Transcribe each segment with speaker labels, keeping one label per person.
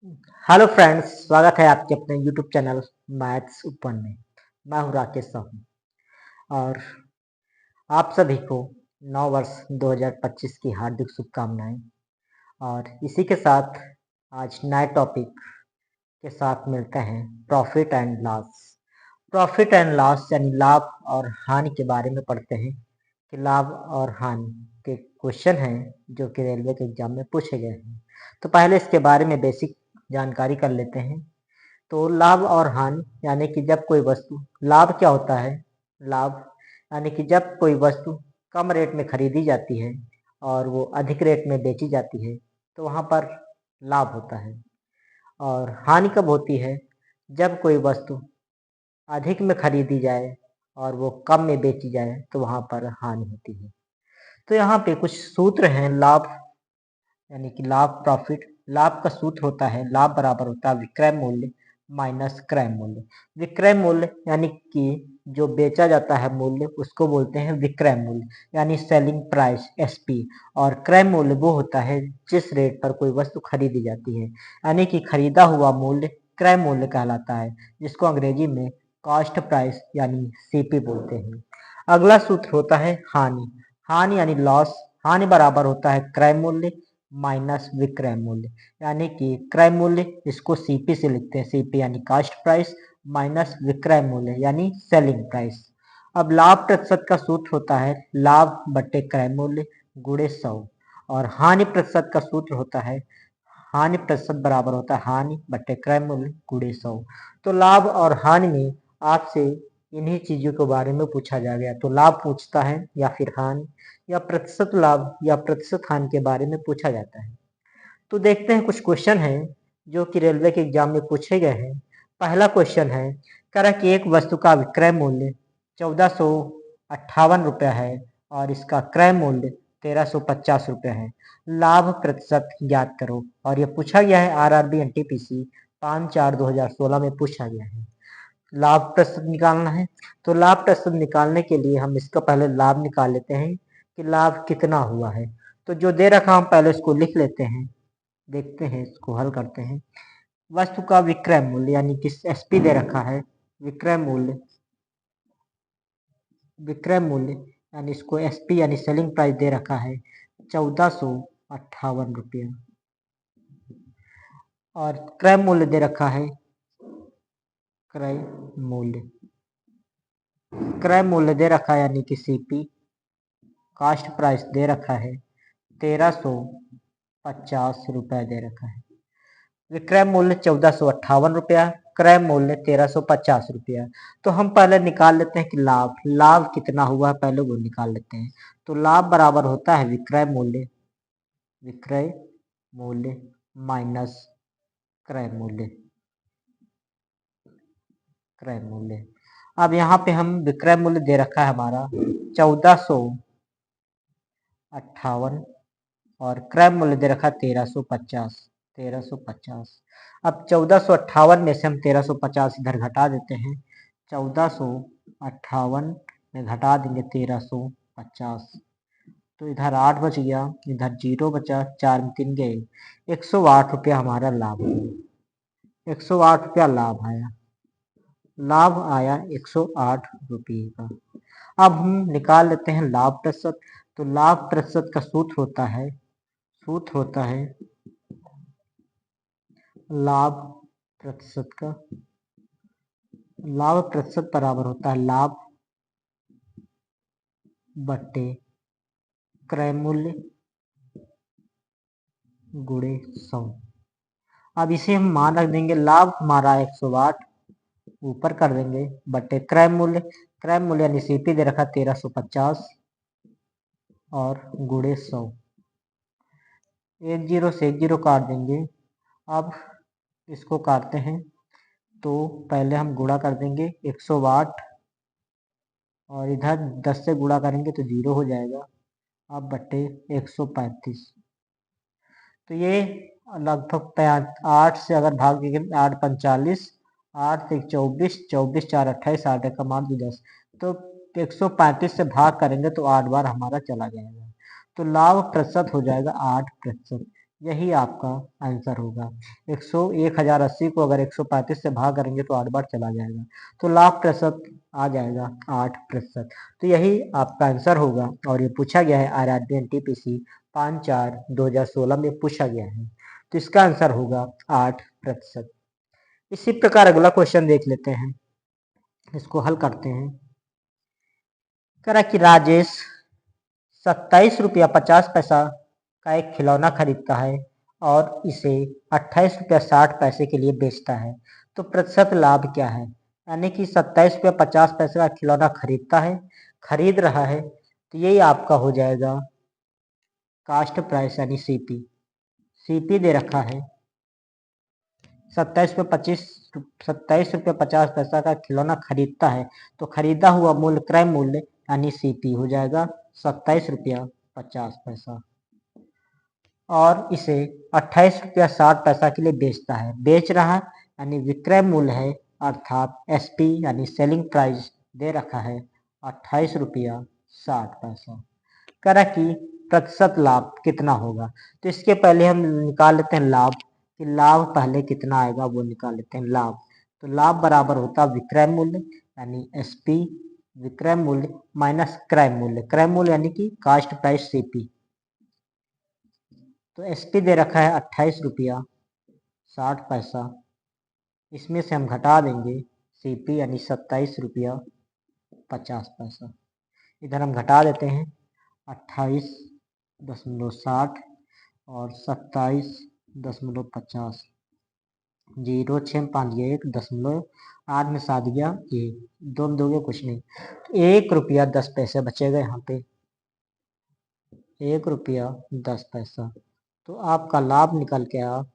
Speaker 1: Hello friends, स्वागत है आपके अपने यूट्यूब चैनल मैथ्स ओपन में। मैं हूँ राकेश साहू और आप सभी को नव वर्ष 2025 की हार्दिक शुभकामनाएं। और इसी के साथ आज नए टॉपिक के साथ मिलते हैं profit and loss. Profit and loss यानी लाभ और हानि के बारे में पढ़ते हैं कि लाभ और हानि के क्वेश्चन हैं जो कि रेलवे के एग्जाम में पूछे गए हैं। तो पहले इसके बारे में बेसिक जानकारी कर लेते हैं। तो लाभ और हानि यानी कि जब कोई वस्तु, लाभ क्या होता है? लाभ यानी कि जब कोई वस्तु कम रेट में खरीदी जाती है और वो अधिक रेट में बेची जाती है तो वहाँ पर लाभ होता है। और हानि कब होती है? जब कोई वस्तु अधिक में खरीदी जाए और वो कम में बेची जाए तो वहाँ पर हानि होती है। तो यहाँ पे कुछ सूत्र हैं। लाभ यानी कि लाभ, प्रॉफिट। लाभ का सूत्र होता है, लाभ बराबर होता है विक्रय मूल्य माइनस क्रय मूल्य। विक्रय मूल्य यानी कि जो बेचा जाता है मूल्य, उसको बोलते हैं विक्रय मूल्य यानी सेलिंग प्राइस, एसपी। और क्रय मूल्य वो होता है जिस रेट पर कोई वस्तु खरीदी जाती है, यानी कि खरीदा हुआ मूल्य क्रय मूल्य कहलाता है, जिसको अंग्रेजी में कॉस्ट प्राइस यानी सीपी बोलते हैं। अगला सूत्र होता है हानि। हानि यानी लॉस। हानि बराबर होता है क्रय मूल्य माइनस विक्रय मूल्य, यानी कि क्रय मूल्य इसको सीपी से लिखते हैं, सीपी यानी कास्ट प्राइस, माइनस विक्रय मूल्य यानी सेलिंग प्राइस। अब लाभ प्रतिशत का सूत्र होता है लाभ बटे क्रय मूल्य गुणे 100। और हानि प्रतिशत का सूत्र होता है हानि प्रतिशत बराबर होता है हानि बटे क्रय मूल्य गुणे 100। तो लाभ और हानि में आपसे इन्हीं चीजों के बारे में पूछा जा गया। तो लाभ पूछता है या फिर हानि, या प्रतिशत लाभ या प्रतिशत हानि के बारे में पूछा जाता है। तो देखते हैं कुछ क्वेश्चन हैं जो कि रेलवे के एग्जाम में पूछे गए हैं। पहला क्वेश्चन है, कह रहा कि एक वस्तु का विक्रय मूल्य 1458 रुपया है और इसका क्रय मूल्य 1350 रुपया है। लाभ प्रतिशत ज्ञात करो। और यह पूछा गया है आरआरबी एनटीपीसी 5/4/2016 में पूछा गया है। लाभ प्रतिशत निकालना है। तो लाभ प्रतिशत निकालने के लिए हम इसका पहले लाभ निकाल लेते हैं कि लाभ कितना हुआ है। तो जो दे रखा हम पहले इसको लिख लेते हैं, देखते हैं इसको हल करते हैं। वस्तु का विक्रय मूल्य यानी कि एसपी दे रखा है। विक्रय मूल्य, विक्रय मूल्य यानी इसको एसपी यानी सेलिंग प्राइस दे रखा है 1458 रुपया। और क्रय मूल्य दे रखा है, क्रय मूल्य, क्रय मूल्य दे रखा है यानी कि सीपी। कास्ट प्राइस दे रखा है 1350 रुपया दे रखा है। विक्रय मूल्य 1458 रुपया, क्रय मूल्य 1350 रुपया। तो हम पहले निकाल लेते हैं कि लाभ, लाभ कितना हुआ है पहले वो निकाल लेते हैं। तो लाभ बराबर होता है विक्रय मूल्य, विक्रय मूल्य माइनस क्रय मूल्य, क्रय मूल्य। अब यहाँ पे हम विक्रय मूल्य दे रखा है हमारा 1458 और क्रय मूल्य दे रखा 1350, 1350। अब 1458 में से हम 1350 इधर घटा देते हैं। 1458 में घटा देंगे 1350, तो इधर 8 बच गया, इधर 0 बचा, 4 में 3 गए, 108 रुपया हमारा लाभ हुआ। 108 रुपया लाभ आया, लाभ आया 108 रुपये का। अब हम निकाल लेते हैं लाभ प्रतिशत। तो लाभ प्रतिशत का सूत्र होता है, सूत्र होता है लाभ प्रतिशत का, लाभ प्रतिशत बराबर होता है लाभ बटे क्रय मूल्य गुणे 100। अब इसे हम मान रख देंगे, लाभ हमारा 108 ऊपर कर देंगे बटे क्रय मूल्य, क्रय मूल्य यानी सीपी दे रखा 1350 और गुणे 100। एक जीरो से एक जीरो काट देंगे। अब इसको काटते हैं तो पहले हम गुणा कर देंगे 108 और इधर 10 से गुणा करेंगे तो 0 हो जाएगा। अब बटे 135, तो ये लगभग 8 से अगर भाग देंगे 8 45, 8 से 24, 24 4 28, 8 का मान 10, तो 135 से भाग करेंगे तो 8 बार हमारा चला जाएगा। तो लाभ प्रतिशत हो जाएगा 8%। यही आपका आंसर होगा। 1080 को अगर 135 से भाग करेंगे तो 8 बार चला जाएगा, तो लाभ प्रतिशत आ जाएगा 8%। तो यही आपका आंसर होगा और ये पूछा गया है आरआरबी एनटीपीसी 5/4/2016 में पूछा गया है, तो इसका आंसर होगा 8%। इसी प्रकार अगला क्वेश्चन देख लेते हैं, इसको हल करते हैं। कह रहा कि राजेश 27 रुपया 50 पैसा का एक खिलौना खरीदता है और इसे 28 रुपया 60 पैसे के लिए बेचता है, तो प्रतिशत लाभ क्या है? यानी कि 27 रुपया 50 पैसे का खिलौना खरीद रहा है, तो यही आपका हो जाएगा कास्ट प्राइस यानी सीपी। सीपी दे रखा है 27 रुपया 50 पैसा का खिलौना खरीदता है, तो खरीदा हुआ मूल्य क्रय मूल्य यानी सीपी हो जाएगा 27 रुपया 50 पैसा, और इसे 28 रुपया 60 पैसा के लिए बेचता है। बेच रहा यानी विक्रय मूल्य है, अर्थात एसपी यानी सेलिंग प्राइस दे रखा है 28 रुपया 60 पैसा। कह रहा कि प्रतिशत लाभ कितना होगा, तो इसके पहले हम निकाल लेते हैं लाभ, कि लाभ पहले कितना आएगा वो निकाल लेते हैं लाभ। तो लाभ बराबर होता है विक्रय मूल्य यानी एसपी, विक्रय मूल्य माइनस क्रय मूल्य, क्रय मूल्य यानी कि कास्ट प्राइस सीपी। तो एसपी दे रखा है 28 रुपया 60 पैसा, इसमें से हम घटा देंगे सीपी यानी 27 रुपया 50 पैसा। इधर हम घटा देते हैं 28.60 और 27.50, 0 6 5 गया 1.8 में 7 गया 1, 2 में 2 गया कुछ नहीं, तो 1 रुपया 10 पैसे बचेगा यहाँ पे, 1 रुपया 10 पैसा। तो आपका लाभ निकल के आया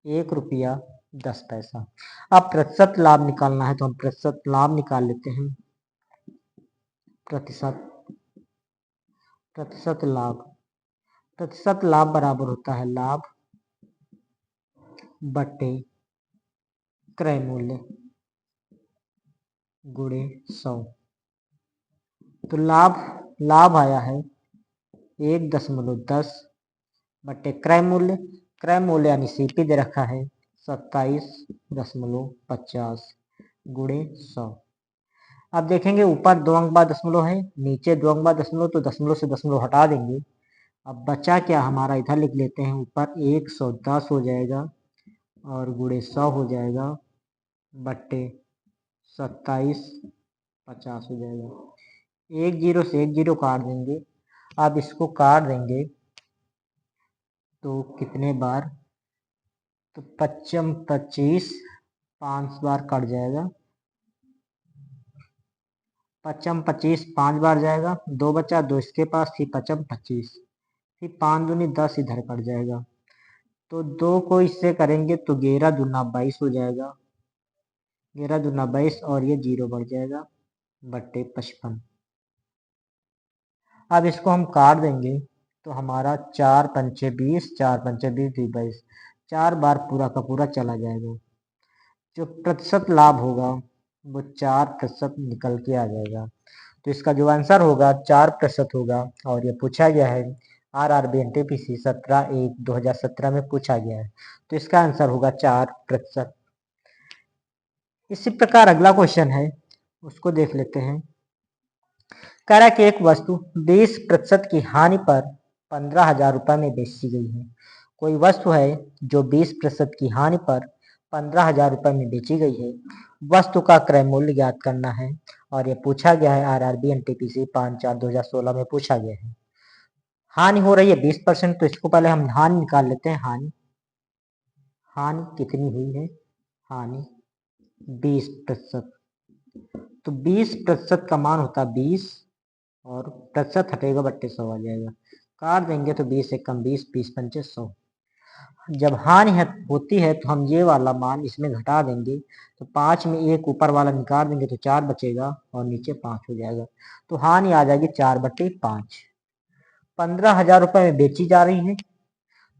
Speaker 1: 1 रुपया 10 पैसा। अब प्रतिशत लाभ निकालना है, तो हम प्रतिशत लाभ निकाल लेते हैं। प्रतिशत लाभ बराबर होता है लाभ बटे क्रय मूल्य गुणे 100। तो लाभ आया है 1.10 बटे क्रय मूल्य यानी सीपी दे रखा है 27.50 गुणे 100। अब देखेंगे ऊपर 2 अंक बाद दशमलव है, नीचे 2 अंक बाद दशमलव, तो दशमलव से दशमलव हटा देंगे। अब बचा क्या हमारा, इधर लिख लेते हैं, ऊपर 110 हो जाएगा और गुणे 100 हो जाएगा बट्टे 27.50 हो जाएगा। 1 0 से 1 0 काट देंगे। अब इसको काट देंगे तो कितने बार, तो 55 25 5 बार कट जाएगा, 55 25 5 बार जाएगा, 2 बचा, 2 इसके पास, फिर 55 25, फिर 5 दूनी 10 इधर कट जाएगा, तो 2 को इससे करेंगे तो 11 दूना 22 हो जाएगा, 11 दूना 22 और ये 0 बढ़ जाएगा बट्टे 55। अब इसको हम काट देंगे तो हमारा 4 पंचे 20, 4 पंचे 20 22, 4 बार पूरा का पूरा चला जाएगा। जो प्रतिशत लाभ होगा वो 4% निकल के आ जाएगा। तो इसका जो आंसर होगा 4% होगा, और ये पूछा गया है आरआरबी एनटीपीसी 17/1/2017 में पूछा गया है, तो इसका आंसर होगा 4%। इसी प्रकार अगला क्वेश्चन है, उसको देख लेते हैं। कह रहा है कि एक वस्तु 20% की हानि पर 15,000 रुपये में बेची गई है। कोई वस्तु है जो 20% की हानि पर 15,000 रुपये में बेची गई है, वस्तु का क्रय मूल्य ज्ञात करना है, और ये पूछा गया है आरआरबी एनटीपीसी 5/4/2016 में पूछा गया है। हानि हो रही है 20%, तो इसको पहले हम हानि निकाल लेते हैं। हानि कितनी हुई है, हानि 20%, तो 20% का मान होता है 20 और प्रतिशत हटेगा बट्टे 100 आ जाएगा, काट देंगे तो 20 एक कम 20, 20 पंचे 100। जब हानि होती है तो हम ये वाला मान इसमें घटा देंगे, तो 5 में एक ऊपर वाला निकाल देंगे तो 4 बचेगा और नीचे 5 हो जाएगा, तो हानि आ जाएगी 4/5। 15,000 रुपये में बेची जा रही है,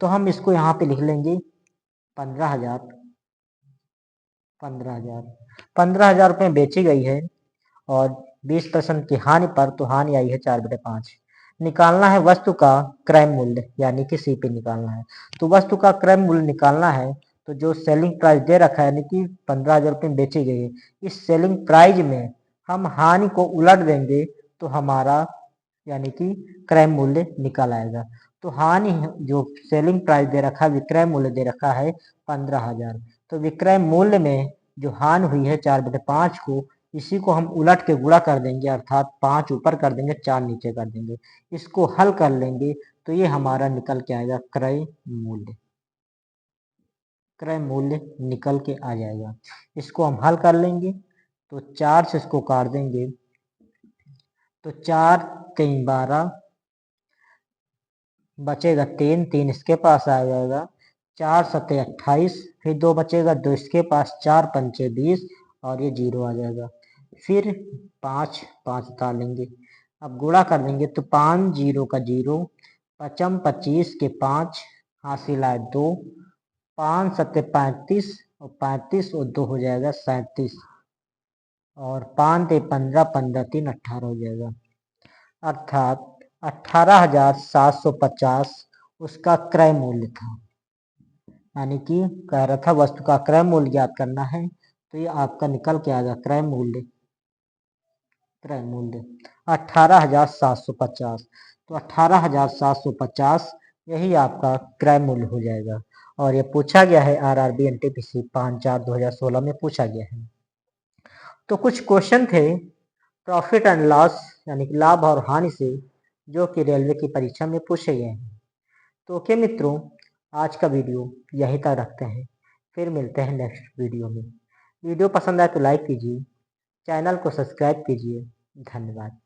Speaker 1: तो हम इसको यहाँ पे लिख लेंगे 15,000 15,000 रुपये में बेची गई है और 20% की हानि पर, तो हानि आई है 4/5। निकालना है वस्तु का क्रय मूल्य, यानी कि सीपी निकालना है। तो वस्तु का क्रय मूल्य निकालना है तो जो सेलिंग प्राइस दे रखा है यानी कि 15,000 रुपये में बेची गई है, इस सेलिंग प्राइस में हम हानि को उलट देंगे तो हमारा यानी कि क्रय मूल्य निकल आएगा। तो हानि जो सेलिंग प्राइस दे रखा है, विक्रय मूल्य दे रखा है 15,000, तो विक्रय मूल्य में जो हानि हुई है 4/5 को, इसी को हम उलट के गुणा कर देंगे, अर्थात 5 ऊपर कर देंगे 4 नीचे कर देंगे। इसको हल कर लेंगे तो ये हमारा निकल के आएगा क्रय मूल्य। क्रय मूल्य निकल के आ जाएगा। इसको हम हल कर लेंगे तो 4 से इसको काट देंगे तो 4 3 12 बचेगा 3, 3 इसके पास आ जाएगा, 4 सत्ते 28, फिर 2 बचेगा, 2 इसके पास, 4 पंचे 20 और ये 0 आ जाएगा। फिर 5 5 उतार लेंगे, अब गुणा कर देंगे तो 5 0 का 0, पचम 25 के 5, हासिल आए 2, 5 सत्ते 35 और 35 और 2 हो जाएगा 37 और 5 ते 15, 15 3 18 हो जाएगा, अर्थात 18,750 उसका क्रय मूल्य था। यानी कि कह रहा था वस्तु का क्रय मूल्य ज्ञात करना है तो ये आपका निकल के आएगा क्रय मूल्य 18,750। तो 18,750 यही आपका क्रय मूल्य हो जाएगा। और ये पूछा गया है RRB NTPC 5/4/2016 में पूछा गया है। तो कुछ क्वेश्चन थे प्रॉफिट एंड लॉस यानी कि लाभ और हानि से, जो कि रेलवे की परीक्षा में पूछे गए हैं। तो ओके मित्रों, आज का वीडियो यहीं तक रखते हैं, फिर मिलते हैं नेक्स्ट वीडियो में। वीडियो पसंद आए तो लाइक कीजिए, चैनल को सब्सक्राइब कीजिए। धन्यवाद।